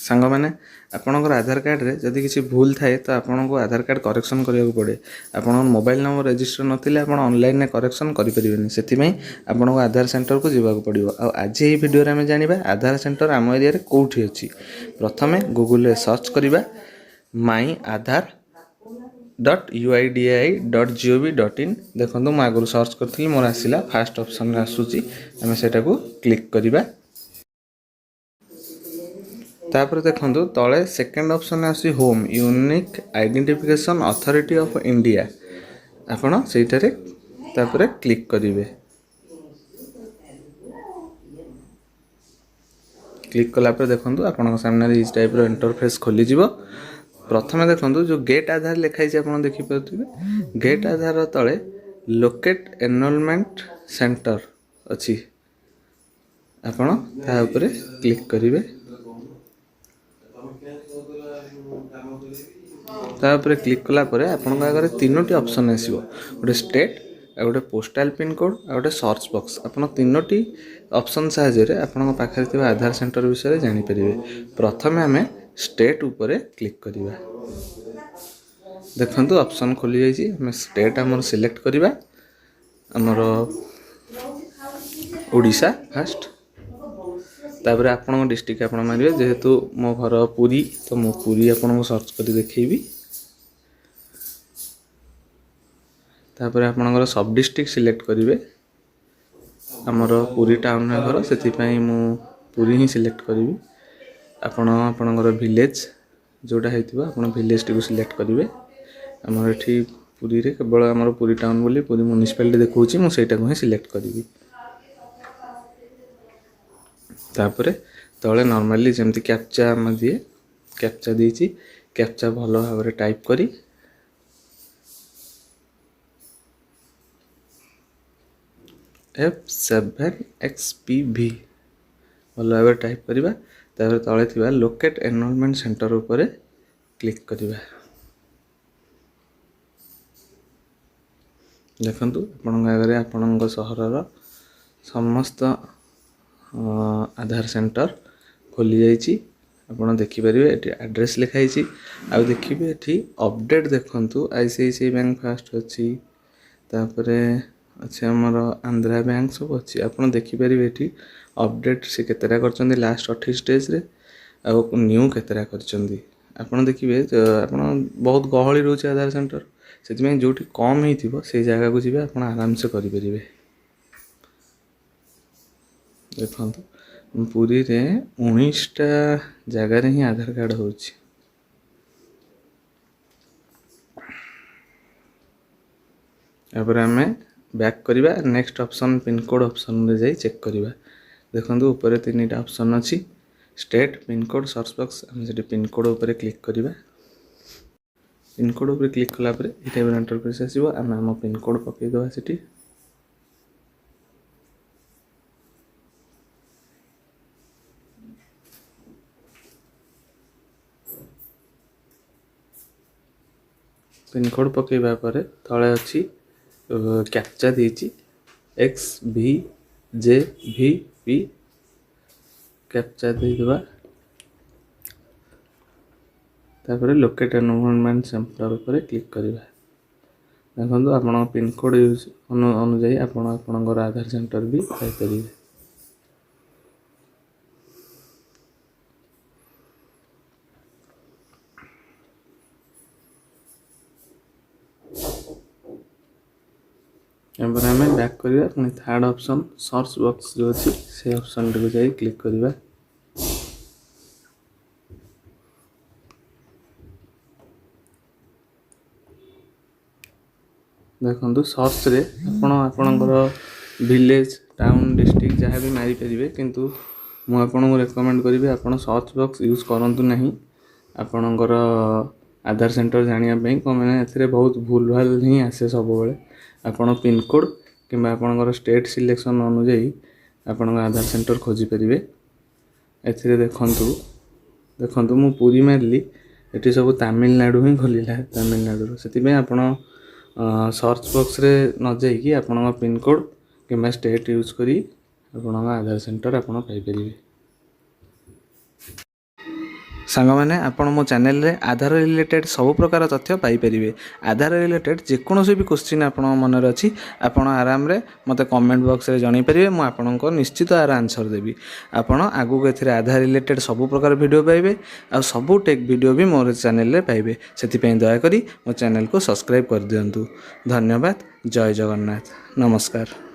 सांग मैंने आपणकर आधार कार्ड रे जदि किसी भूल थाए तो आपको आधार कार्ड करेक्शन करने पड़े। आप मोबाइल नंबर रजिस्टर नथिले आप ऑनलाइन करेक्शन करें से आपको आधार सेंटर को जावाक पड़ो। आज ये वीडियो आम जाना आधार सेंटर आम एरिया कौटी अच्छी। प्रथम गूगल सर्च करवा माई आधार .uidi.gov.in देखो मुझे आगुरी सर्च करी मोर आसला फास्ट ऑप्शन आसूसी आम से क्लिक करवा। तापर देखो तले सेकेंड ऑप्शन आसी home unique identification authority of India आपण सेटारे तापर क्लिक करेंगे। क्लिक कलापर देखो आपण सामने इस टाइप इंटरफेस खोली जीवो। प्रथम देखो जो गेट आधार लिखाई आप देखिपे गेट आधार तले लोकेट एनरोलमेंट सेंटर अच्छी आपण तापर क्लिक करेंगे। तापर क्लिक कलापर आपण आगे तीनोटी ऑप्शन आसो गोटे स्टेट गोटे पोस्टाल पिन कोड गोटे सर्च बॉक्स आप तीनोटी ऑप्शन साहाय्य आपण पाखे आधार सेंटर विषय जानीपर। प्रथम आम स्टेट उपरे क्लिक करवा। देखो ऑप्शन खोली जाइए आम स्टेट आमर सिलेक्ट करवा आमर ओडिशा फास्ट तापर आपण डिस्ट्रिक्ट आप मारे जेहेतु मो घर पुरी तो मो पुरी आपको सर्च कर देखी। तापर आपणकर सब डिस्ट्रिक्ट सिलेक्ट करेंगे आमर पुरी टाउन घर से पुरी ही सिलेक्ट करी। आपणकर विलेज जोटा होता विलेज टी सिलेक्ट करेंगे। आमर ये पुरी रे केवल आमर पुरी टाउन बोली पुरी म्युनिसिपालिटी देखा मुझे ही सिलेक्ट करी। तापर तले नॉर्मली जमती कैप्चा आम दिए कैप्चा देती कैप्चा भल भाव टाइप करी F7XPV भल भाव टाइप करवा। तापर तले थिबा लोकेट एनरोलमेंट सेंटर उपरे क्लिक करवा। देखंतु आपण आगे आपण सहरर समस्त आधार सेंटर खोली जाइए। आपड़ देखिपारे ये एड्रेस लिखाई आ देखिए ये अपडेट देखु ICICI बैंक फास्ट अच्छी तापर अच्छे आमर आंध्रा बैंक सब अच्छी आप देखिपारे ये अपडेट से केतेटा कर लास्ट 28 डेज रे आ न्यू केतेटा कर देखिए आप बहुत गहली रोचे आधार सेंटर से जो कम ही जगह को जी आप आराम से करेंगे। देखो पुरी रे 19टा जगार ही आधार कार्ड हो। आम बैक करवा next option pin code option रे जाई चेक करवा। देखो ऊपर 3टा ऑप्शन अच्छी state pin code search box आम से पिन कोड ऊपर क्लिक करवा। पिन कोड ऊपर क्लिक कलापर ये टाइप इंटरफेस आसो आम आम पिन कोड पकईदे से पिन कोड पकईवा पर तले अच्छी कैप्चा देती XVJVP कैप्चा देवा। तापर लोकेट एनवायरनमेंट सेंटर पर क्लिक करवा। देखो आपण पिन कोड यूज अनुजाई आपणकर आधार सेंटर भी पाइपर। आम बैक करवा पुणी थर्ड ऑप्शन सर्च बॉक्स जो अच्छी से ऑप्शन टी जाई क्लिक करवा। देखो सर्च रे आपणकर विलेज टाउन डिस्ट्रिक्ट जहाँ भी मारी पारे किंतु मुझे रेकमेंड करी आप सर्च बॉक्स यूज करूँ ना आपणकर आधार सेंटर जानापी कौन मैंने बहुत भूल भाल ही आसे सब आपण पिन कोड कि आपणकर स्टेट सिलेक्शन अनुजाई आपण आधार सेंटर खोजी पारे। ए देखु मु पुरी मारिली ये सब तमिलनाडु ही खोलिला तमिलनाडु से आपण सर्च बॉक्स रे न जाइए आपण पिन कोड कि स्टेट यूज करी आपण आधार सेंटर आपण पाई परिबे। ସାଙ୍ଗମାନେ ଆପଣ ମୋ ଚ୍ୟାନେଲରେ ଆଧାର ରିଲେଟେଡ୍ ସବୁ ପ୍ରକାର ତଥ୍ୟ ପାଇପାରିବେ। ଆଧାର ରିଲେଟେଡ୍ ଯେକୌଣସି ବି କୋଶ୍ଚିନ୍ ଆପଣଙ୍କ ମନରେ ଅଛି ଆପଣ ଆରାମରେ ମୋତେ କମେଣ୍ଟ ବକ୍ସରେ ଜଣାଇପାରିବେ। ମୁଁ ଆପଣଙ୍କ ନିଶ୍ଚିତ ଆର ଆନ୍ସର୍ ଦେବି। ଆପଣ ଆଗକୁ ଏଥିରେ ଆଧାର ରିଲେଟେଡ୍ ସବୁ ପ୍ରକାର ଭିଡ଼ିଓ ପାଇବେ ଆଉ ସବୁ ଟେକ୍ ଭିଡ଼ିଓ ବି ମୋର ଚ୍ୟାନେଲରେ ପାଇବେ। ସେଥିପାଇଁ ଦୟାକରି ମୋ ଚ୍ୟାନେଲକୁ ସବସ୍କ୍ରାଇବ୍ କରିଦିଅନ୍ତୁ। ଧନ୍ୟବାଦ। ଜୟ ଜଗନ୍ନାଥ। ନମସ୍କାର।